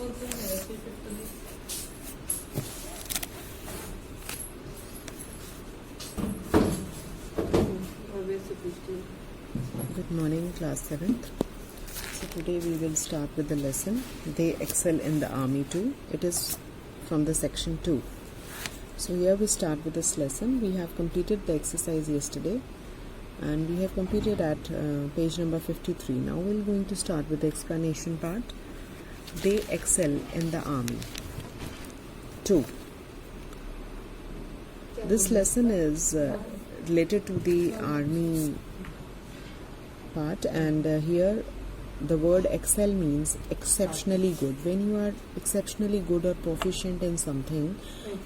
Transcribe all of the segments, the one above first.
Good morning, class 7th. So today we will start with the lesson They Excel in the Army too. It is from the section 2. So here we start with this lesson. We have completed the exercise yesterday and we have completed at page number 53. Now we're going to start with the explanation part. They excel in the army. 2. This lesson is related to the army part, and here the word excel means exceptionally good. When you are exceptionally good or proficient in something,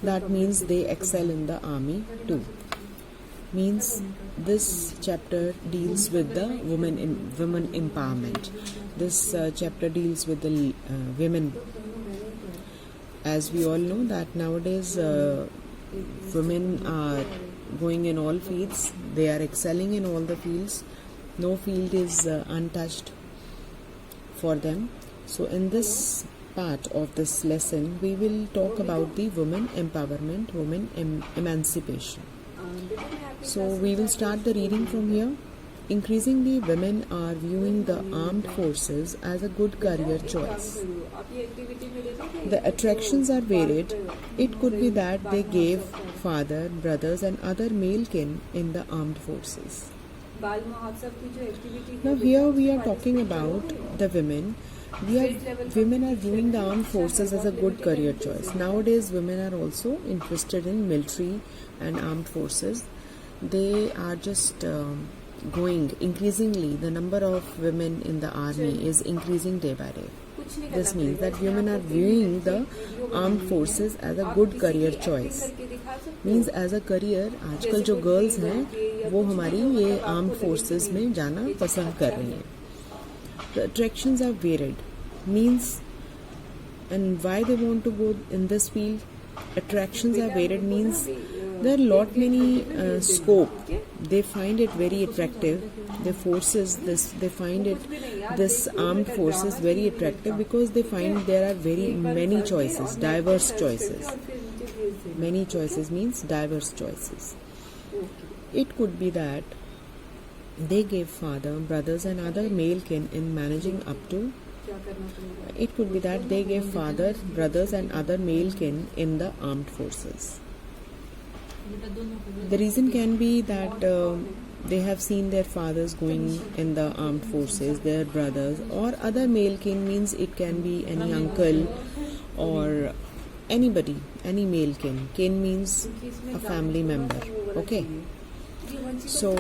that means they excel in the army too. Means this chapter deals with the women empowerment. This chapter deals with the women. As we all know that nowadays women are going in all fields. They are excelling in all the fields. No field is untouched for them. So in this part of this lesson, we will talk about the women empowerment, women emancipation. So we will start the reading from here. Increasingly, women are viewing the armed forces as a good career choice. The attractions are varied. It could be that they gave father, brothers and other male kin in the armed forces. Now here we are talking about the women. Women are viewing the armed forces as a good career choice. Nowadays women are also interested in military and armed forces. They are just going increasingly. The number of women in the army is increasing day by day. This means that women are viewing the armed forces as a good career choice. Means as a career, आजकल जो girls हैं वो हमारी ये armed forces में जाना पसंद कर रही हैं. The attractions are varied. Means and why they want to go in this field? Attractions are varied means there are lot many scope. They find it very attractive. The forces they find it this armed forces very attractive because they find there are very many choices, diverse choices. Many choices means diverse choices. It could be that they gave father, brothers and other male kin in managing up to. It could be that they gave father, brothers and other male kin in the armed forces. The reason can be that they have seen their fathers going in the armed forces, their brothers or other male kin means it can be any uncle or anybody, any male kin. Kin means a family member. Okay. So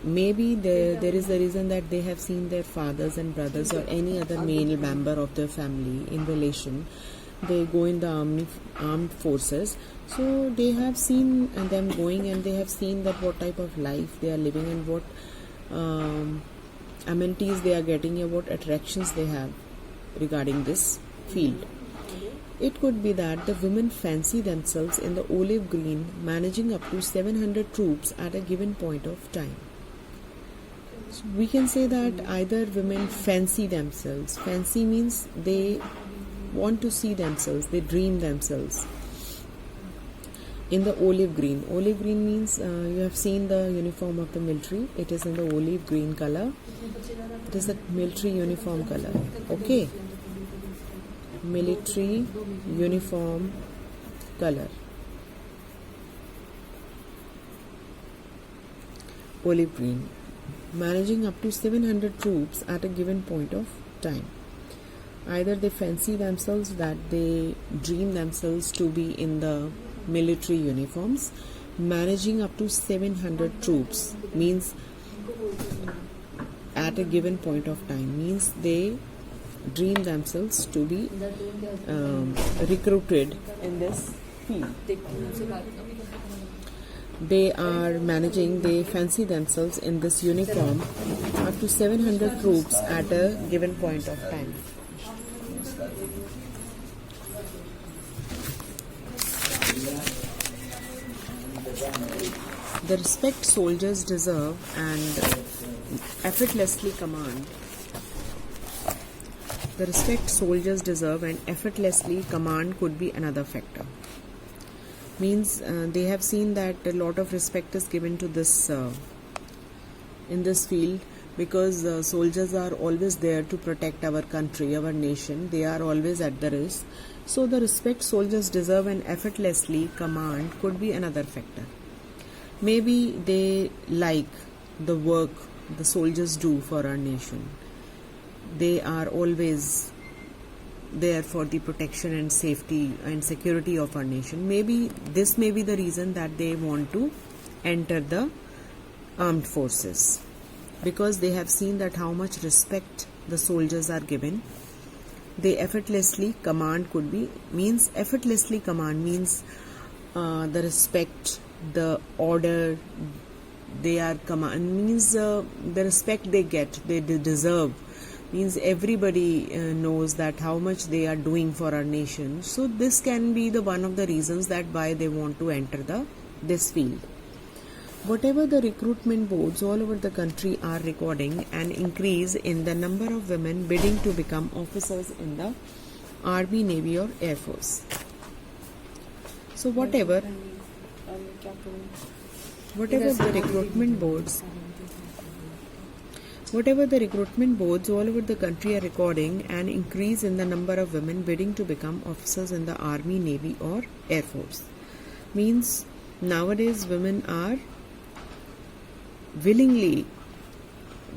maybe there is the reason that they have seen their fathers and brothers or any other male member of their family in relation. They go in the armed forces. So they have seen them going and they have seen that what type of life they are living and what amenities they are getting and what attractions they have regarding this field. It could be that the women fancy themselves in the olive green, managing up to 700 troops at a given point of time. So we can say that either women fancy themselves. Fancy means they want to see themselves, they dream themselves in the olive green. Olive green means you have seen the uniform of the military. It is in the olive green color. It is the military uniform color. Okay. Military uniform color. Olive green. Managing up to 700 troops at a given point of time. Either they fancy themselves that they dream themselves to be in the military uniforms. Managing up to 700 troops means at a given point of time means they dream themselves to be recruited in this field. They are managing, they fancy themselves in this uniform up to 700 troops at a given point of time. The respect soldiers deserve and effortlessly command. The respect soldiers deserve and effortlessly command could be another factor. Means they have seen that a lot of respect is given to this in this field, because soldiers are always there to protect our country, our nation. They are always at the risk. So the respect soldiers deserve and effortlessly command could be another factor. Maybe they like the work the soldiers do for our nation. They are always there for the protection and safety and security of our nation. Maybe this may be the reason that they want to enter the armed forces, because they have seen that how much respect the soldiers are given. They effortlessly command could be, means effortlessly command means the respect, the order they are command, means the respect they get, they deserve, means everybody knows that how much they are doing for our nation. So this can be the one of the reasons that why they want to enter this field. Whatever the recruitment boards all over the country are recording an increase in the number of women bidding to become officers in the Army, Navy or Air Force. So whatever the recruitment boards all over the country are recording an increase in the number of women bidding to become officers in the Army, Navy or Air Force. Means nowadays women are willingly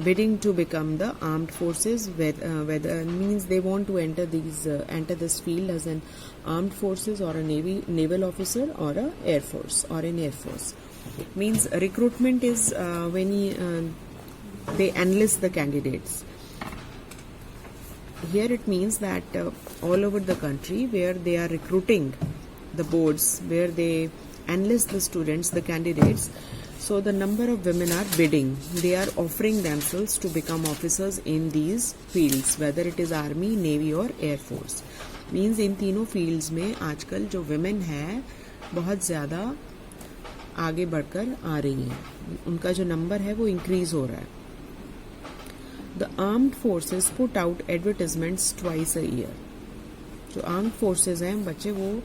bidding to become the armed forces, whether means they want to enter this field as an armed forces or a naval officer or a air force or an air force. Means recruitment is when they enlist the candidates. Here it means that all over the country where they are recruiting the boards, where they enlist the students, the candidates, so the number of women are bidding. They are offering themselves to become officers in these fields, whether it is Army, Navy or Air Force. Means इन तीनों fields में आजकल जो women है बहुत ज़्यादा आगे बढ़कर आ रही हैं. उनका जो number है वो increase हो रहा है. The armed forces put out advertisements twice a year. जो armed forces हैं बच्चे वो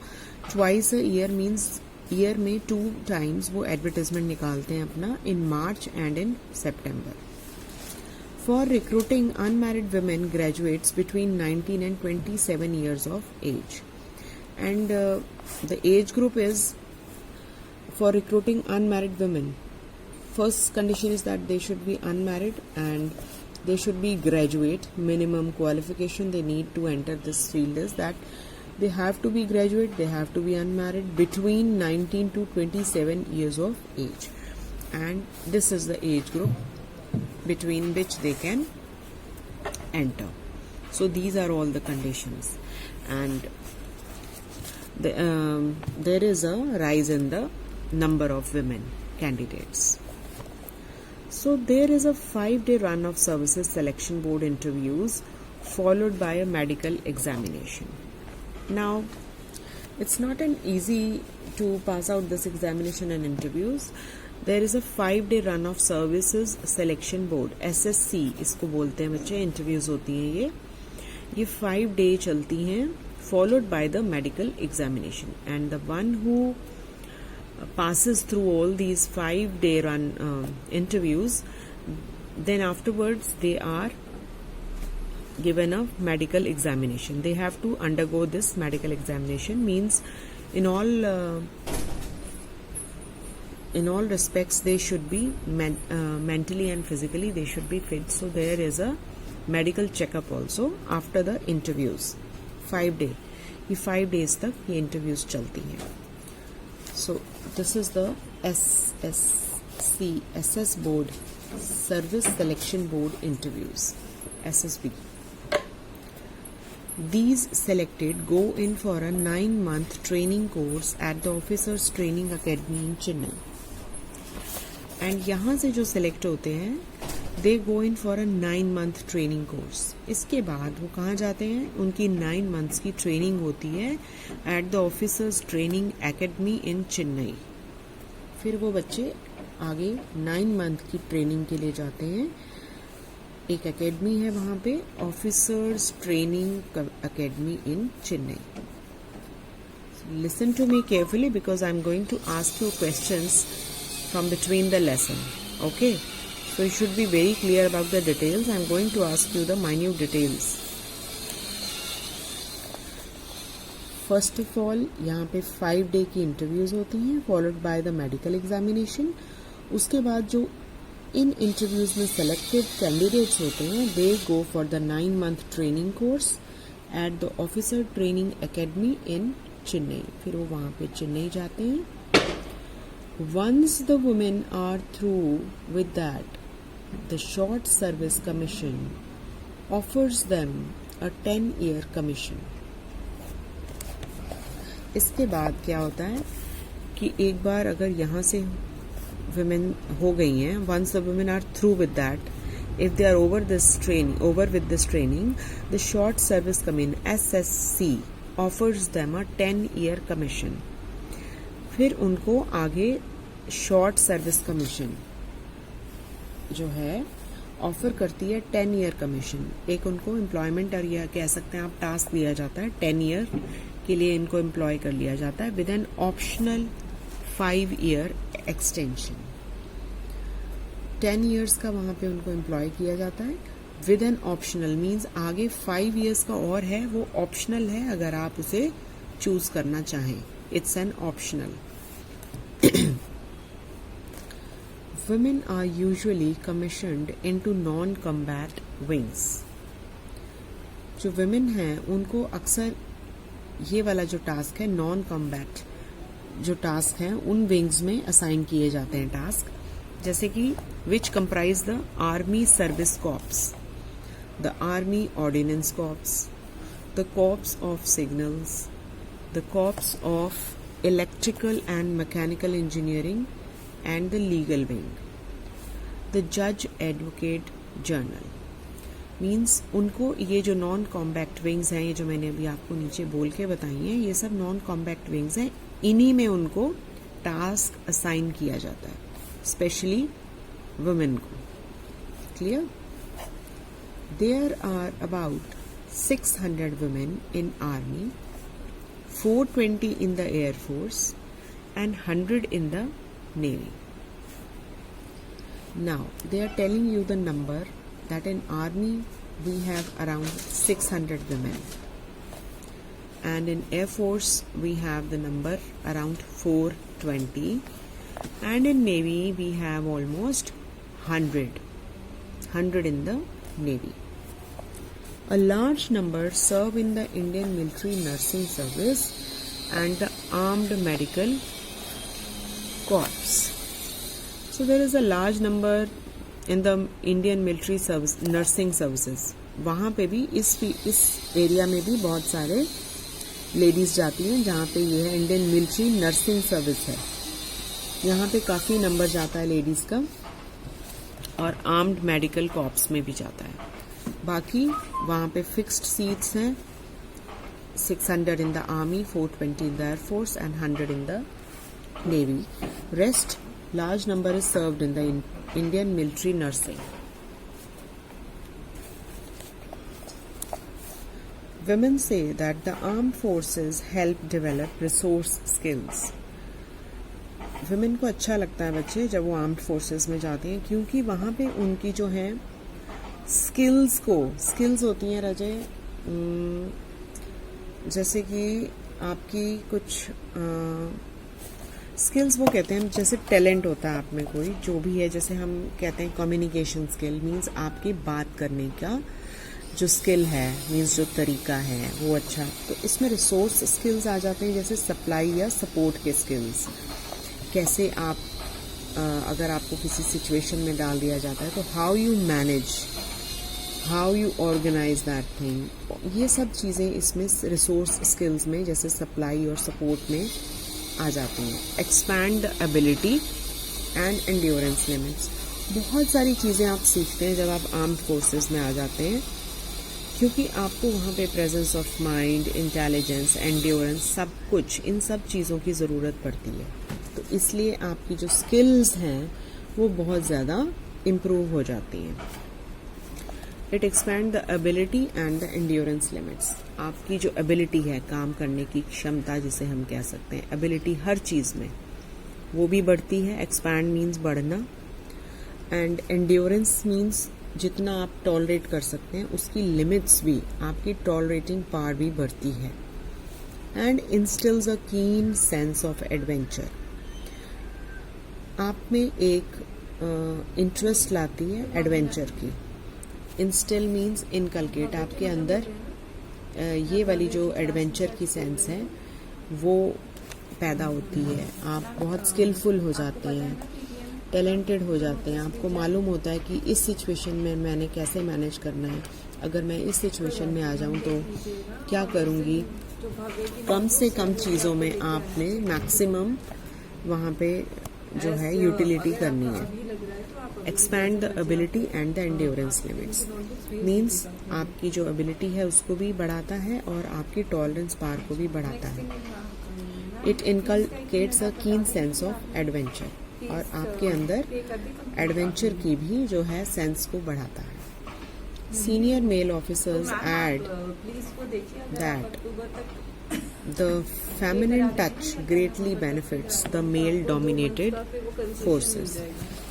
twice a year means year में 2 times वो एडवर्टाइजमेंट निकालते हैं अपना, in March and in September. For recruiting unmarried women graduates between 19 and 27 years of age, and the age group is for recruiting unmarried women. First condition is that they should be unmarried and they should be graduate. Minimum qualification they need to enter this field is that they have to be graduate, they have to be unmarried, between 19 to 27 years of age, and this is the age group between which they can enter. So these are all the conditions, and there is a rise in the number of women candidates. So there is a 5-day run of services selection board interviews followed by a medical examination. Now, it's not an easy to pass out this examination and interviews. There is a 5-day run of services selection board, SSC इसको बोलते हैं बच्चे. Interviews होती हैं ये 5 day चलती हैं, followed by the medical examination, and the one who passes through all these 5-day run interviews, then afterwards they are given a medical examination. They have to undergo this medical examination. Means in all respects they should be mentally and physically they should be fit. So there is a medical checkup also after the interviews. 5 day, ये 5 days तक ये interviews चलती हैं. So this is the SS board, Service Selection Board interviews, SSB. These selected go in for a 9-month training course at the Officers Training Academy in Chennai. And यहाँ से जो select होते हैं, they go in for a 9-month training course. इसके बाद वो कहाँ जाते हैं? उनकी 9 months की training होती है at the Officers Training Academy in Chennai. फिर वो बच्चे आगे 9 मंथ की ट्रेनिंग के लिए जाते हैं। एक एकेडमी है वहाँ पे, officers training academy in Chennai. Listen to me carefully because I'm going to ask you questions from between the lesson. Okay? So you should be very clear about the details. I'm going to ask you the minute details. First of all, यहाँ पे 5 day की interviews होती हैं, followed by the medical examination. उसके बाद जो इन interviews में selected candidates होते हैं, they go for the 9 month training course at the Officer Training Academy in Chennai. फिर वो वहाँ पे चेन्नई जाते हैं। Once the women are through with that, the Short Service Commission offers them a 10-year commission. इसके बाद क्या होता है कि एक बार अगर यहाँ से women हो गई हैं, once the women are through with that, if they are over with this training, the Short Service Commission SSC offers them a 10-year commission. फिर उनको आगे शॉर्ट सर्विस कमीशन जो है ऑफर करती है 10 ईयर कमीशन। एक उनको एम्प्लॉयमेंट और या कह सकते हैं आप टास्क दिया जाता है, 10 ईयर के लिए इनको एम्प्लॉय कर लिया जाता है with an optional 5 year extension. 10 years का वहाँ पे उनको एम्प्लॉय किया जाता है विद एन ऑप्शनल, मीन्स आगे 5 ईयर्स का और है, वो ऑप्शनल है अगर आप उसे चूज करना चाहें। It's an optional. Women are usually commissioned into non-combat wings. जो women हैं उनको अक्सर ये वाला जो टास्क है नॉन कॉम्बैट जो टास्क है उन विंग्स में असाइन किए जाते हैं टास्क, जैसे कि which comprise the army service corps, the Army Ordnance Corps, the Corps of Signals, the Corps of Electrical and Mechanical Engineering, and the Legal Wing. The Judge Advocate Journal. Means उनको ये जो non combat wings हैं, ये जो मैंने अभी आपको नीचे बोल के बताई हैं, ये सब नॉन कॉम्बैक्ट विंग्स हैं। इन्हीं में उनको टास्क असाइन किया जाता है, स्पेशली वुमेन को। Clear? There are about 600 women in Army, 420 in the Air Force, and 100 in the Navy. Now, they are telling you the number that in Army we have around 600 women, and in Air Force we have the number around 420, and in Navy we have almost 100 in the Navy. A large number serve in the Indian Military Nursing Service and the Armed Medical Corps. So there is a large number in the Indian Military Service Nursing Services. वहाँ पे भी इस area में भी बहुत सारे ladies जाती हैं, जहाँ पे ये है इंडियन मिलिट्री नर्सिंग सर्विस है। यहाँ पे काफ़ी नंबर जाता है लेडीज़ का, और आर्म्ड मेडिकल कॉर्प्स में भी जाता है। बाकी वहाँ पे फिक्स्ड सीट्स हैं, 600 in the army, 420 in the air force and 100 in the navy. Rest large number is served in the Indian military nursing. Women say that the armed forces help develop resource skills. Women को अच्छा लगता है बच्चे जब वो armed forces में जाते हैं, क्योंकि वहाँ पे उनकी जो है स्किल्स होती हैं रजय, जैसे कि आपकी कुछ स्किल्स वो कहते हैं, जैसे टैलेंट होता है आप में कोई जो भी है, जैसे हम कहते हैं कम्युनिकेशन स्किल, मीन्स आपकी बात करने का जो स्किल है, मीन्स जो तरीका है वो अच्छा। तो इसमें रिसोर्स स्किल्स आ जाते हैं, जैसे सप्लाई या सपोर्ट के स्किल्स, कैसे आप अगर आपको किसी सिचुएशन में डाल दिया जाता है तो how you manage, how you organise that thing, ये सब चीज़ें इसमें रिसोर्स स्किल्स में जैसे सप्लाई और सपोर्ट में आ जाती हैं। Expand ability and endurance limits, बहुत सारी चीज़ें आप सीखते हैं जब आप आर्म्ड फोर्सेस में आ जाते हैं, क्योंकि आपको वहाँ पे presence of mind, intelligence, endurance, सब कुछ इन सब चीज़ों की ज़रूरत पड़ती है। तो इसलिए आपकी जो स्किल्स हैं वो बहुत ज़्यादा इम्प्रूव हो जाती हैं। It expand the ability and the endurance limits. आपकी जो एबिलिटी है, काम करने की क्षमता जिसे हम कह सकते हैं, एबिलिटी हर चीज़ में, वो भी बढ़ती है। एक्सपैंड मीन्स बढ़ना, एंड एंड्योरेंस मीन्स जितना आप टॉलरेट कर सकते हैं उसकी लिमिट्स भी, आपकी टॉलरेटिंग पावर भी बढ़ती है। एंड इंस्टिल्स अ कीन सेंस ऑफ एडवेंचर। आप में एक इंटरेस्ट लाती है एडवेंचर की। इंस्टिल मीन्स इनकलकेट, आपके अंदर ये वाली जो एडवेंचर की सेंस है वो पैदा होती है। आप बहुत स्किलफुल हो जाते हैं, टैलेंटेड हो जाते हैं। आपको मालूम होता है कि इस सिचुएशन में मैंने कैसे मैनेज करना है, अगर मैं इस सिचुएशन में आ जाऊं तो क्या करूंगी। कम से कम चीज़ों में आपने मैक्सिमम वहाँ पे जो है यूटिलिटी करनी है। Expand the ability and the endurance limits means आपकी जो एबिलिटी है उसको भी बढ़ाता है और आपकी टॉलरेंस पावर को भी बढ़ाता है। इट इनकलकेट्स अ कीन सेंस ऑफ एडवेंचर, और आपके अंदर एडवेंचर की भी जो है सेंस को बढ़ाता है। Senior male officers add that the feminine touch greatly benefits the male dominated forces.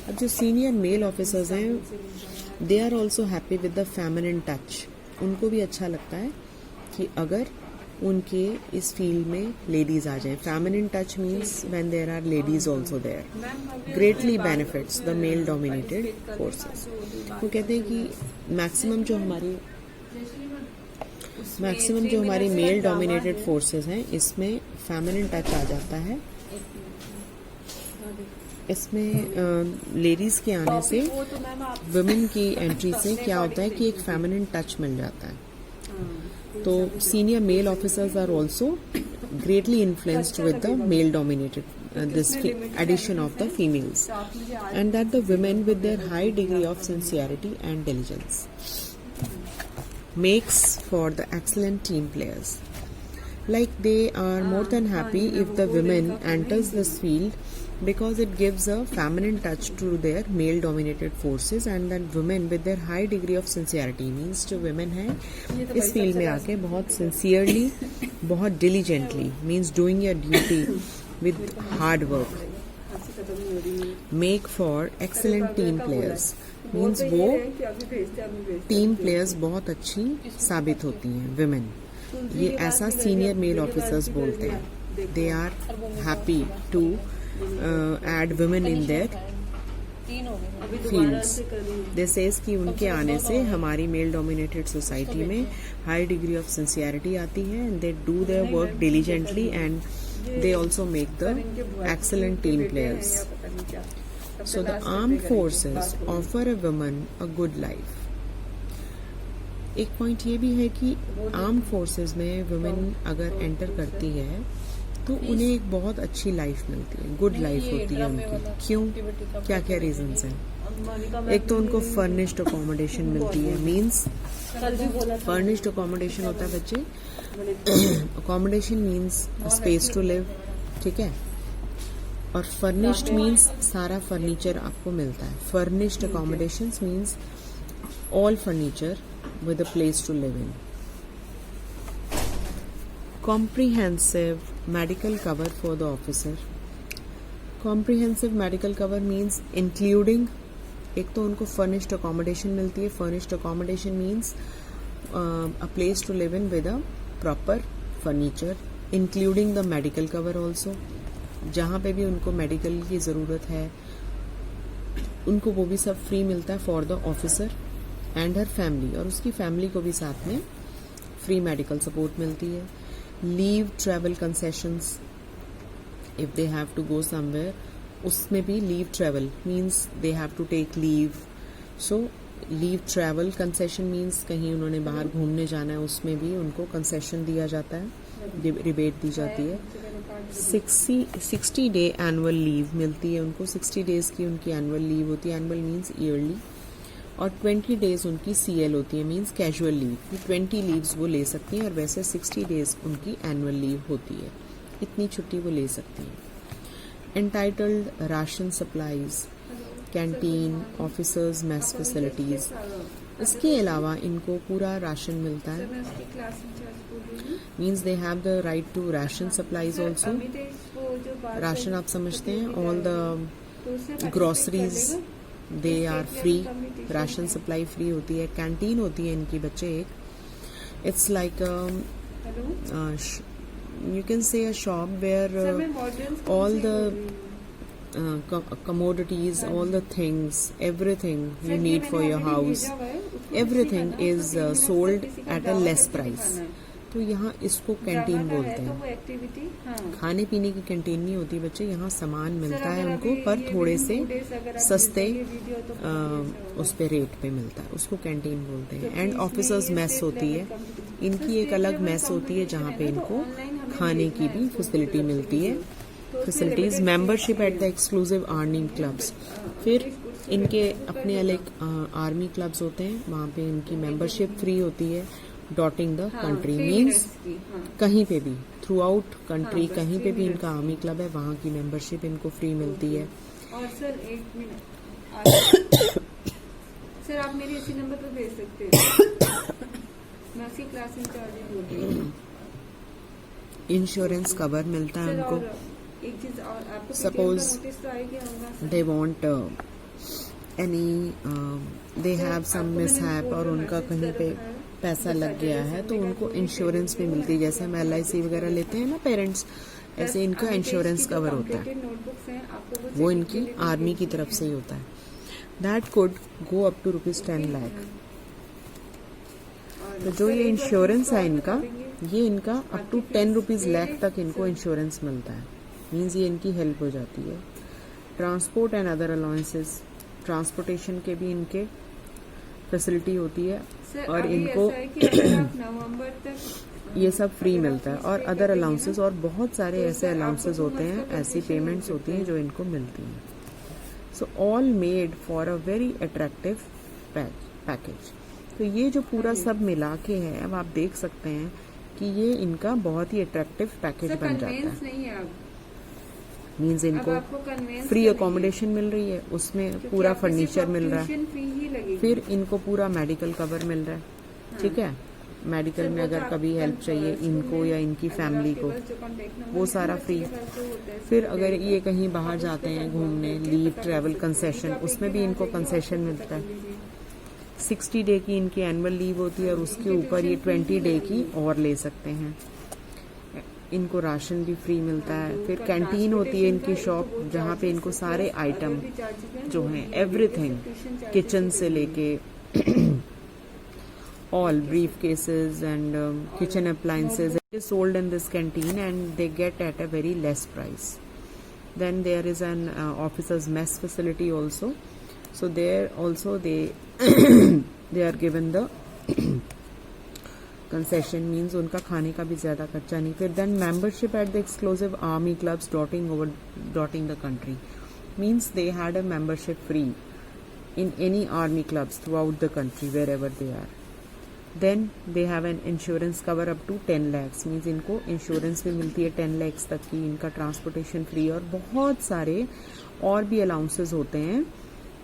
अब जो सीनियर मेल ऑफिसर्स हैं they are also happy with the feminine touch. उनको भी अच्छा लगता है कि अगर उनके इस फील्ड में लेडीज आ जाएं। Feminine touch means when there are ladies also there. Greatly benefits the male dominated forces. वो कहते हैं कि मैक्सिमम जो हमारी मेल डोमिनेटेड फोर्सेस हैं इसमें फेमिनिन टच आ जाता है। इसमें लेडीज के आने से, वुमेन की एंट्री से क्या होता है कि एक फेमिनिन टच मिल जाता है। तो senior male officers are also greatly influenced with the male dominated addition of the females, and that the women with their high degree of sincerity and diligence makes for the excellent team players. Like they are more than happy if the women enters this field because it gives a feminine touch to their male dominated forces, and that women with their high degree of sincerity means जो women हैं इस field में आके बहुत sincerely, बहुत diligently means doing your duty with hard work, make for excellent team players means वो team players बहुत अच्छी साबित होती हैं विमेन। ये ऐसा सीनियर मेल ऑफिसर्स बोलते हैं। They are happy to add women in their fields. They says कि उनके आने से हमारी मेल डोमिनेटेड सोसाइटी में हाई डिग्री ऑफ सिंसियरिटी आती है, and they do their work diligently, and they also make the excellent team players. So the armed forces offer a woman a good life. एक point ये भी है कि armed forces में women अगर enter करती है तो उन्हें एक बहुत अच्छी लाइफ मिलती है, गुड लाइफ होती है उनकी। क्यों, क्या क्या रीजंस हैं? एक तो उनको फर्निश्ड अकोमोडेशन मिलती है। मींस फर्निश्ड अकोमोडेशन होता है बच्चे, accommodation means space to live, ठीक है, और फर्निश्ड मीन्स सारा फर्नीचर आपको मिलता है। Furnished accommodations means all furniture with a place to live in. Comprehensive medical cover for the officer. Comprehensive medical cover means including, एक तो उनको फर्निश्ड अकोमोडेशन मिलती है। Furnished accommodation means a place to live in with a proper furniture, including the medical cover also. जहाँ पे भी उनको medical की ज़रूरत है उनको वो भी सब फ्री मिलता है for the officer and her family, और उसकी फैमिली को भी साथ में फ्री मेडिकल सपोर्ट मिलती है। Leave travel concessions, if they have to go somewhere, उसमें भी leave travel means they have to take leave. So leave travel concession means कहीं उन्होंने बाहर घूमने जाना है, उसमें भी उनको कंसेशन दिया जाता है, रिबेट दी जाती है। 60 डे एनुअल लीव मिलती है उनको। 60 डेज की उनकी एनुअल लीव होती है। Annual means yearly. और 20 डेज उनकी CL होती है, मीन्स कैजुअल लीव। 20 लीव्स वो ले सकती हैं, और वैसे 60 डेज उनकी एनुअल लीव होती है। इतनी छुट्टी वो ले सकती हैं। Entitled ration supplies, canteen, officers mess facilities. इसके अलावा इनको पूरा राशन मिलता है, means they have the right to ration supplies also. Ration आप समझते हैं, all the groceries they are free, ration supply free होती है। कैंटीन होती है इनकी बच्चे एक, it's like you can say a shop where all the commodities, all the things, everything you need for your house, everything is sold at a less price. तो यहाँ इसको कैंटीन बोलते हैं। खाने पीने की कैंटीन नहीं होती बच्चे, यहाँ सामान मिलता है उनको पर थोड़े से सस्ते उस पे रेट पे मिलता है, उसको कैंटीन बोलते हैं। एंड ऑफिसर्स मेस होती है, इनकी एक अलग मेस होती है जहाँ पे इनको खाने की भी फैसिलिटी मिलती है। Facilities, membership at the exclusive army clubs, फिर इनके अपने अलग आर्मी क्लब्स होते हैं, वहाँ पे इनकी मेंबरशिप फ्री होती है। डॉटिंग द कंट्री मीन्स कहीं पे भी थ्रू आउट कंट्री कहीं पे भी इनका आर्मी क्लब है, वहाँ की मेंबरशिप इनको फ्री मिलती है। और सर एक मिनट सर, आप मेरे इसी नंबर पर भेज सकते हैं, मैं उसी क्लास इंचार्ज बोल रही हूँ। इंश्योरेंस कवर मिलता है उनको। एक चीज और, आपको सपोज नोटिस तो आएगी होगा, they want any, they have some mishap और उनका कहीं पे पैसा लग गया है तो उनको इंश्योरेंस भी मिलती है। जैसे हम LIC वगैरह लेते हैं ना पेरेंट्स, ऐसे इनका इंश्योरेंस कवर होता है, वो इनकी आर्मी की तरफ से ही होता है। That could go up to ₹10 lakh. तो जो ये इंश्योरेंस है इनका, ये इनका अप टू ₹10 लाख तक इनको इंश्योरेंस मिलता है, मीन्स ये इनकी हेल्प हो जाती है। Transport and other allowances, transportation के भी इनके फैसिलिटी होती है और इनको नवंबर तक ये सब फ्री मिलता है। और अदर अलाउंसेस, और बहुत सारे ऐसे अलाउंसेस होते हैं, ऐसी पेमेंट्स होती हैं जो इनको मिलती हैं। So all made for a very attractive package. तो ये जो पूरा सब मिला के है, अब आप देख सकते हैं कि ये इनका बहुत ही अट्रैक्टिव पैकेज बन जाता है। मीन्स इनको फ्री अकोमोडेशन मिल रही है, उसमें पूरा फर्नीचर मिल रहा है, फिर इनको पूरा मेडिकल कवर मिल रहा है, ठीक है। मेडिकल में अगर कभी हेल्प चाहिए इनको या इनकी फैमिली को, वो सारा फ्री। फिर अगर ये कहीं बाहर जाते हैं घूमने, लीव ट्रैवल कंसेशन, उसमें भी इनको कंसेशन मिलता है। 60 डे की इनकी एनुअल लीव होती है और उसके ऊपर ये 20 डे की और ले सकते हैं। इनको राशन भी फ्री मिलता है। फिर कैंटीन होती है इनकी शॉप, जहाँ पे इनको सारे आइटम जो हैं, एवरीथिंग, किचन से लेके all briefcases and kitchen appliances is sold in this canteen and they get at a very less price. Then there is an officers mess facility also, so there also they they are given the concession, means उनका खाने का भी ज्यादा खर्चा नहीं। फिर then membership at the exclusive army clubs dotting the country, means they had a membership free in any army clubs throughout the country wherever they are. Then they have an insurance cover up to 10 lakhs, means इनको insurance भी मिलती है 10 lakhs तक की। इनका transportation free और बहुत सारे और भी अलाउंसेस होते हैं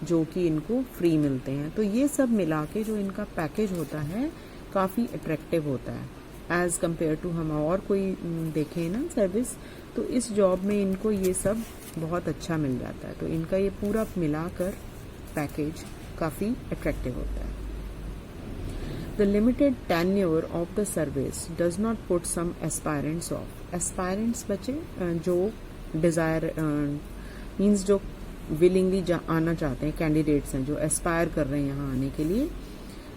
जो कि इनको फ्री मिलते हैं। तो ये सब मिला के जो इनका पैकेज होता है काफ़ी अट्रैक्टिव होता है एज कम्पेयर टू हम और कोई देखें ना सर्विस, तो इस जॉब में इनको ये सब बहुत अच्छा मिल जाता है। तो इनका ये पूरा मिलाकर पैकेज काफ़ी अट्रैक्टिव होता है। The limited tenure of the service does not put some aspirants off. Aspirants बच्चे जो desire means जो willingly आना चाहते हैं, candidates हैं जो aspire कर रहे हैं यहाँ आने के लिए।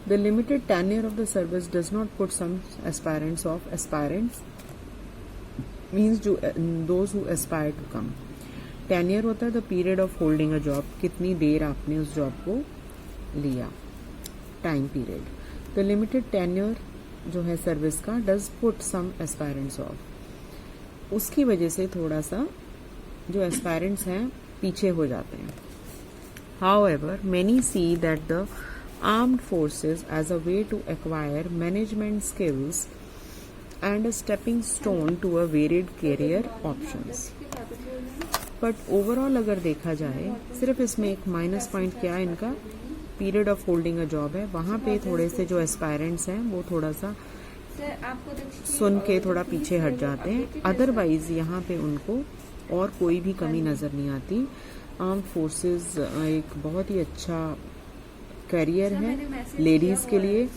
The limited tenure of the service does not put some aspirants off. Aspirants means जो those who aspire to come. Tenure होता है the period of holding a job, कितनी देर आपने उस जॉब को लिया, time period. तो लिमिटेड टेन्योर जो है सर्विस का does put some aspirants off, उसकी वजह से थोड़ा सा जो एस्पायरेंट्स हैं पीछे हो जाते हैं। However many see that the armed forces as a way to acquire management skills and a stepping stone to a varied career options. But overall अगर देखा जाए, सिर्फ इसमें एक माइनस पॉइंट क्या है, इनका period of holding a job है, वहाँ पे थोड़े से जो एस्पायरेंट्स हैं वो थोड़ा सा सुन के थोड़ा पीछे हट जाते हैं। अदरवाइज यहाँ पे उनको और कोई भी कमी नज़र नहीं आती। आर्म्ड फोर्सेस एक बहुत ही अच्छा करियर है लेडीज़ के लिए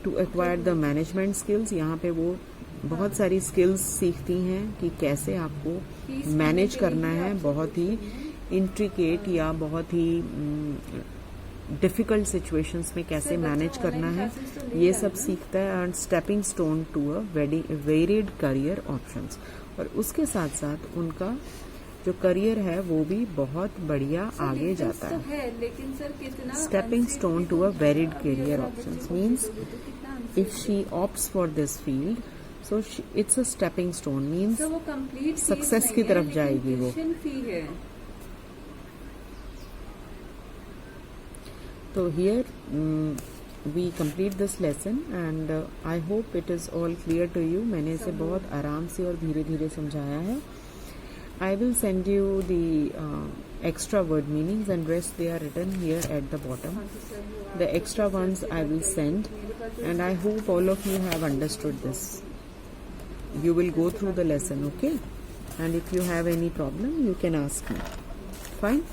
to acquire the management skills. यहाँ पे वो बहुत सारी स्किल्स सीखती हैं कि कैसे आपको मैनेज करना है, बहुत ही इंट्रिकेट या बहुत ही डिफ़िकल्ट सिचुएशंस में कैसे मैनेज करना है, ये सब सीखता है। And stepping stone to a varied career options. और उसके साथ साथ उनका जो करियर है वो भी बहुत बढ़िया आगे जाता है। लेकिन सर कितना stepping stone to a varied career options means if she opts for this field, so it's a stepping stone means वो कंप्लीट सक्सेस की तरफ जाएगी वो। फी है। तो here we complete this lesson and I hope it is all clear to you. मैंने इसे बहुत आराम से और धीरे धीरे समझाया है। I will send you the extra word meanings and rest they are written here at the bottom. The extra ones I will send and I hope all of you have understood this. You will go through the lesson, okay? And if you have any problem, you can ask me. Fine?